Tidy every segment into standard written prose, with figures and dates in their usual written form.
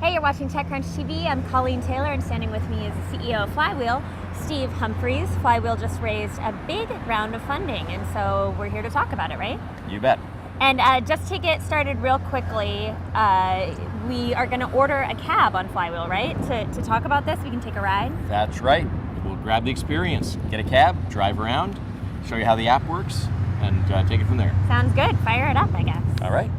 Hey, you're watching TechCrunch TV. I'm Colleen Taylor, and standing with me is the CEO of FlyWheel, Steve Humphreys. FlyWheel just raised a big round of funding, and so we're here to talk about it, right? You bet. And just to get started real quickly, we are going to order a cab on FlyWheel, right? To talk about this, we can take a ride. That's right. We'll grab the experience, get a cab, drive around, show you how the app works, and take it from there. Sounds good. Fire it up, I guess. All right.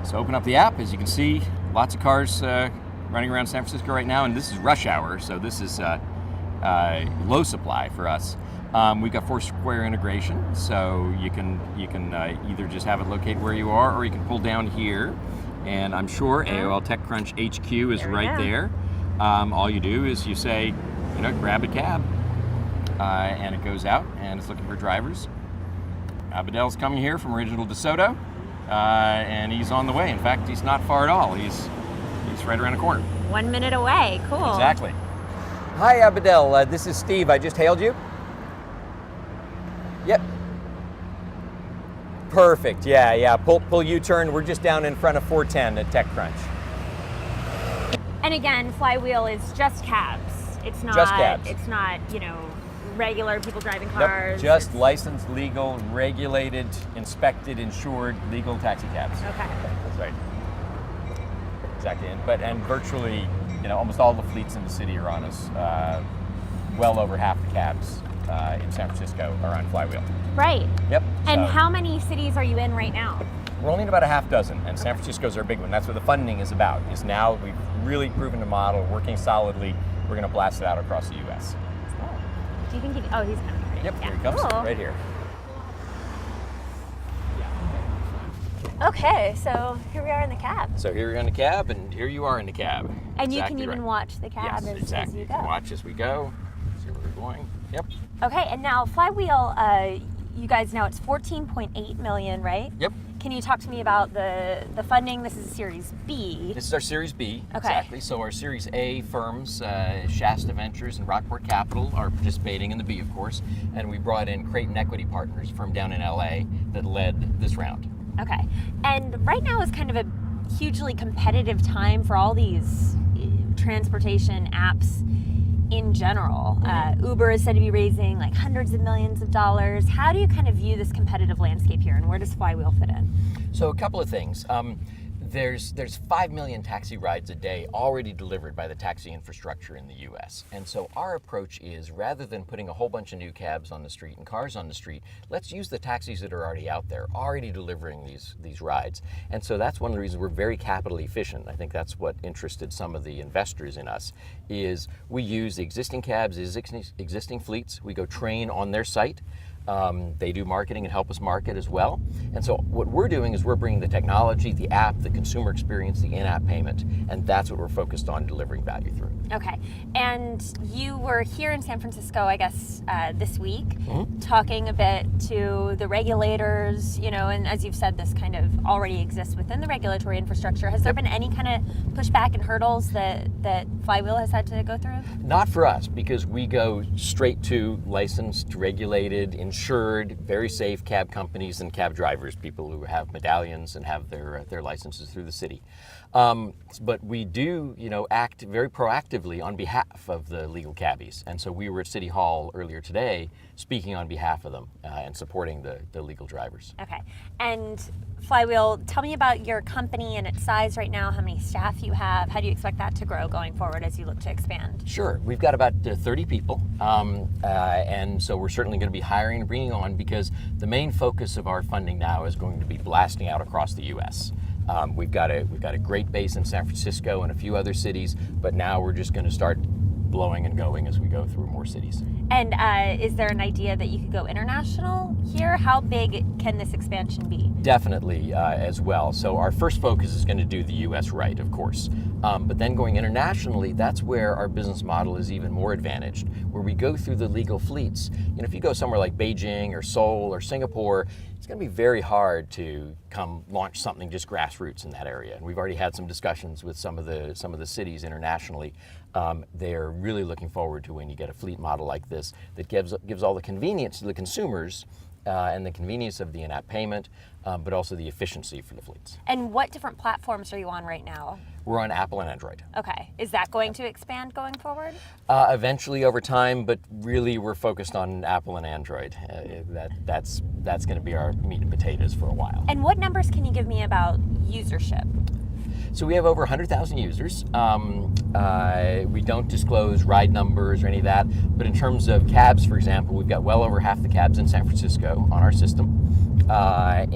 So open up the app. As you can see, lots of cars running around San Francisco right now, and this is rush hour, so this is low supply for us. We've got Foursquare integration, so you can either just have it located where you are, or you can pull down here, and I'm sure AOL TechCrunch HQ is right there. All you do is you say, grab a cab, and it goes out, and it's looking for drivers. Abdel's coming here from Original DeSoto. And he's on the way. In fact, he's not far at all. He's right around the corner. 1 minute away. Cool. Exactly. Hi, Abdel. This is Steve. I just hailed you. Yep. Perfect. Yeah. Pull U-turn. We're just down in front of 410 at TechCrunch. And again, FlyWheel is just cabs. It's not. Just cabs. It's not, regular people driving cars. Nope. Just licensed, legal, regulated, inspected, insured, legal taxi cabs. Okay. That's right. Exactly. And virtually, almost all the fleets in the city are on us. Well over half the cabs in San Francisco are on FlyWheel. Right. Yep. And how many cities are you in right now? We're only in about a half dozen, and San Francisco's our big one. That's what the funding is about. Is now we've really proven the model, working solidly. We're going to blast it out across the U.S. Do you think he's coming right? Yep, Yeah. here he comes, cool. right here. Okay, so here we are in the cab. So here you're in the cab, and here you are in the cab. And you can even watch the cab as exactly. you go. You can watch as we go, see where we're going. Yep. Okay, and now FlyWheel, you guys know it's 14.8 million, right? Yep. Can you talk to me about the funding? This is Series B. This is our Series B, okay. Exactly. So our Series A firms, Shasta Ventures and Rockport Capital, are participating in the B, of course, and we brought in Creighton Equity Partners, a firm down in LA that led this round. Okay, and right now is kind of a hugely competitive time for all these transportation apps in general. Uber is said to be raising like hundreds of millions of dollars. How do you kind of view this competitive landscape here, and where does FlyWheel fit in? So a couple of things. There's 5 million taxi rides a day already delivered by the taxi infrastructure in the U.S. And so our approach is, rather than putting a whole bunch of new cabs on the street and cars on the street, let's use the taxis that are already out there, already delivering these rides. And so that's one of the reasons we're very capital efficient. I think that's what interested some of the investors in us, is we use the existing cabs, existing fleets. We go train on their site. They do marketing and help us market as well. And so what we're doing is we're bringing the technology, the app, the consumer experience, the in-app payment, and that's what we're focused on delivering value through. Okay, and you were here in San Francisco, I guess, this week, talking a bit to the regulators, and as you've said, this kind of already exists within the regulatory infrastructure. Has there been any kind of pushback and hurdles that FlyWheel has had to go through? Not for us, because we go straight to licensed, regulated, insured, very safe cab companies and cab drivers, people who have medallions and have their licenses through the city. But we do, act very proactively on behalf of the legal cabbies. And so we were at City Hall earlier today speaking on behalf of them and supporting the legal drivers. Okay. And FlyWheel, tell me about your company and its size right now, how many staff you have. How do you expect that to grow going forward as you look to expand? Sure. We've got about 30 people. And so we're certainly going to be hiring and bringing on, because the main focus of our funding now is going to be blasting out across the U.S. We've got a great base in San Francisco and a few other cities, but now we're just going to start blowing and going as we go through more cities. And is there an idea that you could go international here? How big can this expansion be? Definitely as well. So our first focus is going to do the U.S. right, of course. But then going internationally, that's where our business model is even more advantaged, where we go through the legal fleets. If you go somewhere like Beijing or Seoul or Singapore, it's going to be very hard to come launch something just grassroots in that area. And we've already had some discussions with some of the cities internationally. They're really looking forward to when you get a fleet model like this that gives all the convenience to the consumers and the convenience of the in-app payment, but also the efficiency for the fleets. And what different platforms are you on right now? We're on Apple and Android. Okay. Is that going to expand going forward? Eventually over time, but really we're focused on Apple and Android. That's going to be our meat and potatoes for a while. And what numbers can you give me about usership? So we have over 100,000 users. We don't disclose ride numbers or any of that, but in terms of cabs, for example, we've got well over half the cabs in San Francisco on our system. A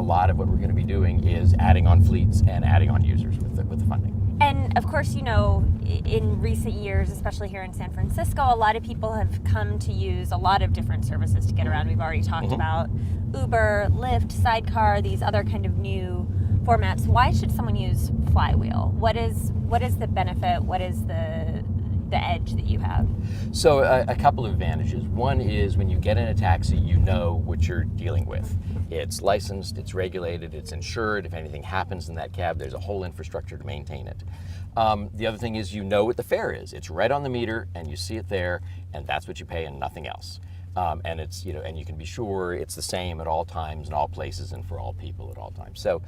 lot of what we're going to be doing is adding on fleets and adding on users with the funding. And of course, in recent years, especially here in San Francisco, a lot of people have come to use a lot of different services to get around. We've already talked about Uber, Lyft, Sidecar, these other kind of new formats. Why should someone use FlyWheel? What is the benefit? What is the edge that you have? So a couple of advantages. One is when you get in a taxi, you know what you're dealing with. It's licensed, it's regulated, it's insured. If anything happens in that cab, there's a whole infrastructure to maintain it. The other thing is you know what the fare is. It's right on the meter and you see it there, and that's what you pay and nothing else. And it's and you can be sure it's the same at all times in all places and for all people at all times. So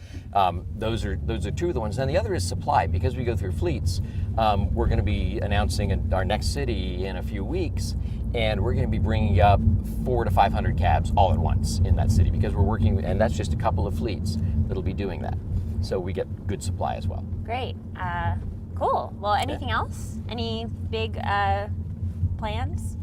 those are two of the ones. And the other is supply. Because we go through fleets, we're going to be announcing our next city in a few weeks, and we're going to be bringing up 400 to 500 cabs all at once in that city because we're working, and that's just a couple of fleets that'll be doing that. So we get good supply as well. Great. Cool. Well, anything else? Any big plans?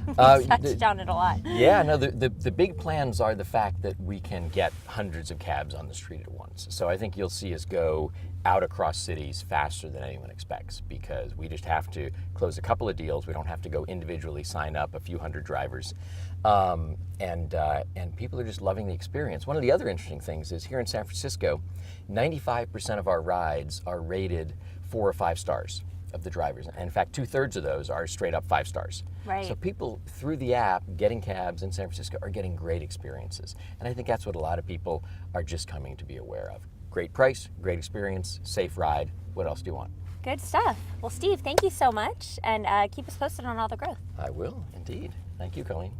We've touched on it a lot. Yeah, no, the big plans are the fact that we can get hundreds of cabs on the street at once. So I think you'll see us go out across cities faster than anyone expects because we just have to close a couple of deals. We don't have to go individually sign up a few hundred drivers. And people are just loving the experience. One of the other interesting things is here in San Francisco, 95% of our rides are rated 4 or 5 stars of the drivers. And in fact, 2/3 of those are straight up 5 stars. Right. So people through the app getting cabs in San Francisco are getting great experiences. And I think that's what a lot of people are just coming to be aware of. Great price, great experience, safe ride. What else do you want? Good stuff. Well, Steve, thank you so much, and keep us posted on all the growth. I will, indeed. Thank you, Colleen.